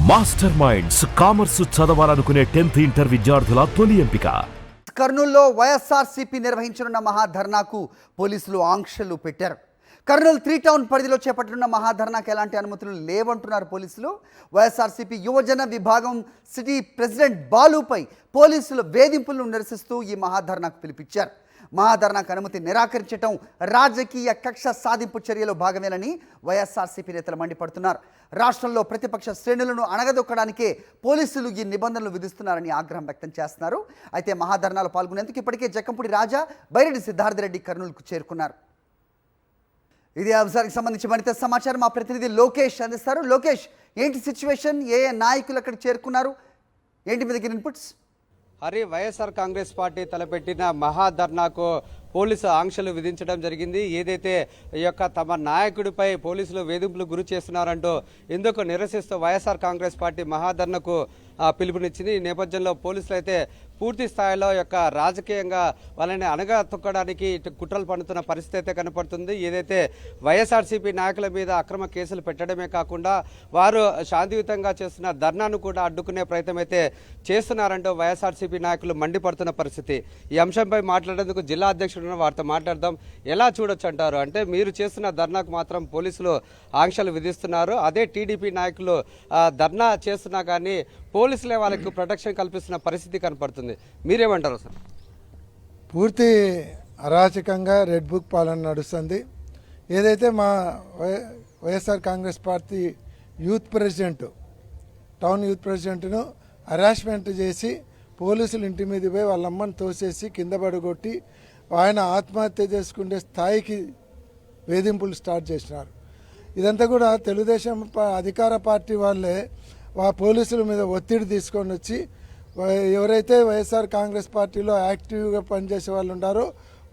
Master minds commerce చదవాలనుకునే 10th inter విద్యార్థుల తొలి ఎంపిక. కర్నూలులో వైఎస్ఆర్సీపీ నిర్వహించనున్న మహాధర్నాకు పోలీసులు ఆంక్షలు పెట్టారు. కర్నూలు 3 టౌన్ పరిధిలో చేపట్టనున్న మహాధర్నాకు ఎలాంటి అనుమతులు లేవంటున్నారు పోలీసులు. వైఎస్ఆర్సీపీ యువజన విభాగం సిటీ ప్రెసిడెంట్ బాలుపై పోలీసులు వేధింపులను నిరసిస్తూ ఈ మహాధర్నాకు పిలిపించారు. మహాధర్నాకు అనుమతి నిరాకరించడం రాజకీయ కక్ష సాధింపు చర్యలో భాగమేనని వైఎస్ఆర్సీపీ నేతలు మండిపడుతున్నారు. రాష్ట్రంలో ప్రతిపక్ష శ్రేణులను అణగదొక్కడానికే పోలీసులు ఈ నిబంధనలు విధిస్తున్నారని ఆగ్రహం వ్యక్తం చేస్తున్నారు. అయితే మహాధర్నాలో పాల్గొనేందుకు ఇప్పటికే జక్కంపూడి రాజా, బైరెడ్డి సిద్ధార్థరెడ్డి కర్నూలుకు చేరుకున్నారు. ఇదే అంశానికి సంబంధించి మరింత సమాచారం మా ప్రతినిధి లోకేష్ అందిస్తారు. లోకేష్, ఏంటి సిచ్యువేషన్? ఏ నాయకులు అక్కడికి చేరుకున్నారు? ఏంటి మీ దగ్గర ఇన్పుట్స్? హరి, వైఎస్ఆర్ కాంగ్రెస్ పార్టీ తలపెట్టిన మహాధర్నాకు పోలీసు ఆంక్షలు విధించడం జరిగింది. ఏదైతే ఈ యొక్క తమ నాయకుడిపై పోలీసులు వేధింపులు గురి చేస్తున్నారంటూ ఇందుకు నిరసిస్తూ వైఎస్ఆర్ కాంగ్రెస్ పార్టీ మహాధర్నాకు పిలుపునిచ్చింది. ఈ నేపథ్యంలో పోలీసులు అయితే పూర్తి స్థాయిలో యొక్క రాజకీయంగా వాళ్ళని అణగా తొక్కడానికి కుట్రలు పన్నుతున్న పరిస్థితి అయితే కనపడుతుంది. ఏదైతే వైఎస్ఆర్సీపీ నాయకుల మీద అక్రమ కేసులు పెట్టడమే కాకుండా వారు శాంతియుతంగా చేస్తున్న ధర్నాను కూడా అడ్డుకునే ప్రయత్నం అయితే చేస్తున్నారంటూ వైఎస్ఆర్సీపీ నాయకులు మండిపడుతున్న పరిస్థితి. ఈ అంశంపై మాట్లాడేందుకు జిల్లా అధ్యక్షుడు వారితో మాట్లాడదాం. ఎలా చూడొచ్చు అంటారు? అంటే మీరు చేస్తున్న ధర్నాకు మాత్రం పోలీసులు ఆంక్షలు విధిస్తున్నారు, అదే టీడీపీ నాయకులు ధర్నా చేస్తున్నా కానీ పోలీసులే వాళ్ళకి ప్రొటెక్షన్ కల్పిస్తున్న పరిస్థితి కనపడుతుంది. మీరేమంటారు సార్? పూర్తి అరాచకంగా రెడ్ బుక్ పాలన నడుస్తుంది. ఏదైతే మా YSR Congress party youth president, town youth ప్రెసిడెంట్ను హరాస్మెంట్ చేసి పోలీసులు ఇంటి మీద పోయి వాళ్ళ అమ్మని తోసేసి కింద పడగొట్టి ఆయన ఆత్మహత్య చేసుకునే స్థాయికి వేధింపులు స్టార్ట్ చేసినారు. ఇదంతా కూడా తెలుగుదేశం అధికార పార్టీ వాళ్ళే పోలీసుల మీద ఒత్తిడి తీసుకొని వచ్చి ఎవరైతే వైఎస్ఆర్ కాంగ్రెస్ పార్టీలో యాక్టివ్గా పనిచేసే వాళ్ళు ఉన్నారో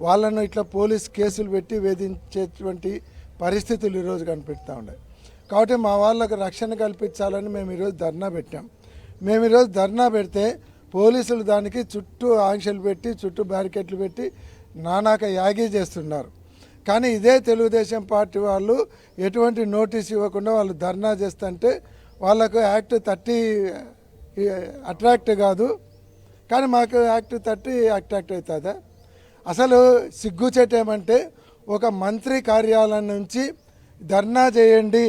వాళ్ళను ఇట్లా పోలీస్ కేసులు పెట్టి వేధించేటువంటి పరిస్థితులు ఈరోజు కనిపిస్తూ ఉన్నాయి. కాబట్టి మా వాళ్ళకు రక్షణ కల్పించాలని మేము ఈరోజు ధర్నా పెట్టాం. మేము ఈరోజు ధర్నా పెడితే పోలీసులు దానికి చుట్టూ ఆంక్షలు పెట్టి చుట్టూ బ్యారికేడ్లు పెట్టి నానాక యాగీ చేస్తున్నారు. కానీ ఇదే తెలుగుదేశం పార్టీ వాళ్ళు ఎటువంటి నోటీస్ ఇవ్వకుండా వాళ్ళు ధర్నా చేస్తుంటే వాళ్ళకు యాక్ట్ 30 అట్రాక్ట్ కాదు, కానీ మాకు యాక్ట్ 30 అట్రాక్ట్ అవుతుందా? అసలు సిగ్గుచేట ఏమంటే ఒక మంత్రి కార్యాలయం నుంచి ధర్నా చేయండి,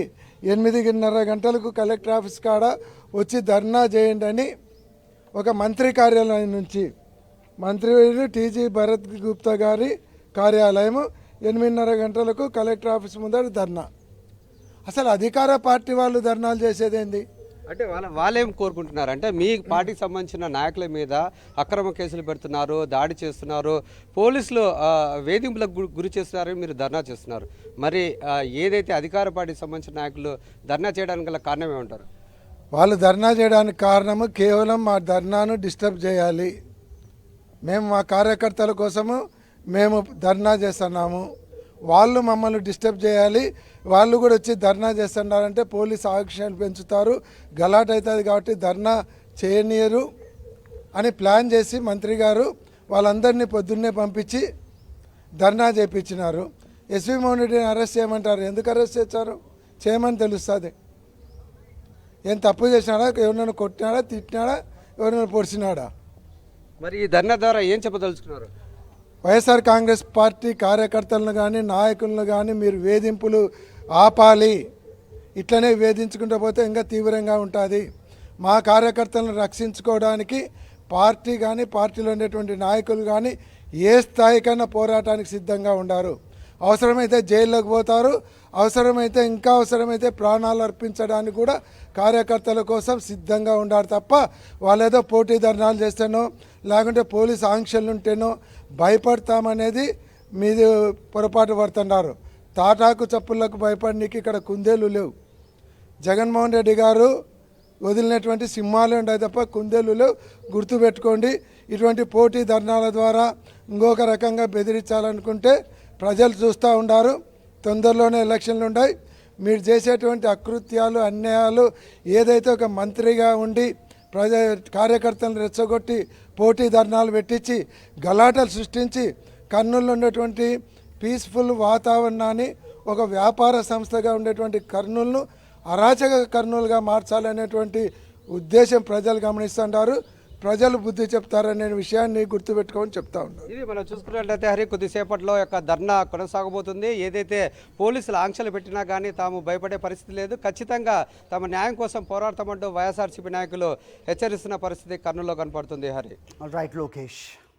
8:30 గంటలకు కలెక్టర్ ఆఫీస్ కాడ వచ్చి ధర్నా చేయండి అని ఒక మంత్రి కార్యాలయం నుంచి మంత్రి టీజీ భరత్ గుప్తా గారి కార్యాలయం 8:30 గంటలకు కలెక్టర్ ఆఫీస్ ముందర ధర్నా. అసలు అధికార పార్టీ వాళ్ళు ధర్నాలు చేసేదేంది? అంటే వాళ్ళేం కోరుకుంటున్నారు అంటే మీ పార్టీకి సంబంధించిన నాయకుల మీద అక్రమ కేసులు పెడుతున్నారు, దాడి చేస్తున్నారు, పోలీసులు వేధింపులకు గురి చేస్తున్నారని మీరు ధర్నా చేస్తున్నారు. మరి ఏదైతే అధికార పార్టీకి సంబంధించిన నాయకులు ధర్నా చేయడానికి గల కారణం ఏమంటారు? వాళ్ళు ధర్నా చేయడానికి కారణము కేవలం మా ధర్నాను డిస్టర్బ్ చేయాలి, మేము మా కార్యకర్తల కోసము మేము ధర్నా చేస్తున్నాము, వాళ్ళు మమ్మల్ని డిస్టర్బ్ చేయాలి, వాళ్ళు కూడా వచ్చి ధర్నా చేస్తున్నారంటే పోలీసు ఆంక్షలు పెంచుతారు, గలాట్ అవుతుంది కాబట్టి ధర్నా చేయనీయరు అని ప్లాన్ చేసి మంత్రి గారు వాళ్ళందరినీ పొద్దున్నే పంపించి ధర్నా చేయించినారు. ఎస్వి మోహన్ రెడ్డిని అరెస్ట్ చేయమంటారు. ఎందుకు అరెస్ట్ చేశారు? చేయమని తెలుస్తుంది. ఏం తప్పు చేసినాడా? ఎవరినైనా కొట్టినాడా, తిట్టినాడా, ఎవరినైనా పొడిచినాడా? మరి ఈ ధర్నా ద్వారా ఏం చెప్పదలుచుకున్నారు? వైఎస్ఆర్ కాంగ్రెస్ పార్టీ కార్యకర్తలను కానీ నాయకులను కానీ మీరు వేధింపులు ఆపాలి, ఇట్లనే వేధించుకుంటూ పోతే ఇంకా తీవ్రంగా ఉంటుంది. మా కార్యకర్తలను రక్షించుకోవడానికి పార్టీ కానీ పార్టీలో ఉండేటువంటి నాయకులు కానీ ఏ స్థాయికైనా పోరాటానికి సిద్ధంగా ఉండారు. అవసరమైతే జైల్లోకి పోతారు, అవసరమైతే ఇంకా అవసరమైతే ప్రాణాలు అర్పించడానికి కూడా కార్యకర్తల కోసం సిద్ధంగా ఉండారు తప్ప వాళ్ళేదో పోటీ ధర్నాలు చేస్తేనో లేకుంటే పోలీసు ఆంక్షలు ఉంటేనో భయపడతామనేది మీది పొరపాటు పడుతున్నారు. తాటాకు చప్పులకు భయపడడానికి ఇక్కడ కుందేలు లేవు. జగన్మోహన్ రెడ్డి గారు వదిలినటువంటి సింహాలు ఉంటాయి తప్ప కుందేలు లేవు. గుర్తుపెట్టుకోండి. ఇటువంటి పోటీ ధర్నాల ద్వారా ఇంకొక రకంగా బెదిరించాలనుకుంటే ప్రజలు చూస్తూ ఉన్నారు. తొందరలోనే ఎలక్షన్లు ఉన్నాయి. మీరు చేసేటువంటి అకృత్యాలు, అన్యాయాలు ఏదైతే ఒక మంత్రిగా ఉండి కార్యకర్తలను రెచ్చగొట్టి పోటీ ధర్నాలు పెట్టించి గలాటలు సృష్టించి కర్నూలులో ఉన్నటువంటి పీస్ఫుల్ వాతావరణాన్ని ఒక వ్యాపార సంస్థగా ఉండేటువంటి కర్నూలును అరాచక కర్నూలుగా మార్చాలనేటువంటి ఉద్దేశం ప్రజలు గమనిస్తుంటారు. ప్రజలు బుద్ధి చెప్తారనే విషయాన్ని గుర్తుపెట్టుకోమని చెప్తా ఉన్నారు. ఇది మనం చూసుకున్నట్లయితే హరి కొద్దిసేపట్లో యొక్క ధర్నా కొనసాగబోతుంది. ఏదైతే పోలీసులు ఆంక్షలు పెట్టినా కానీ తాము భయపడే పరిస్థితి లేదు, ఖచ్చితంగా తమ న్యాయం కోసం పోరాడతామంటూ వైఎస్ఆర్సీపీ నాయకులు హెచ్చరిస్తున్న పరిస్థితి కర్నూలులో కనపడుతుంది. హరి రైట్ లోకేష్.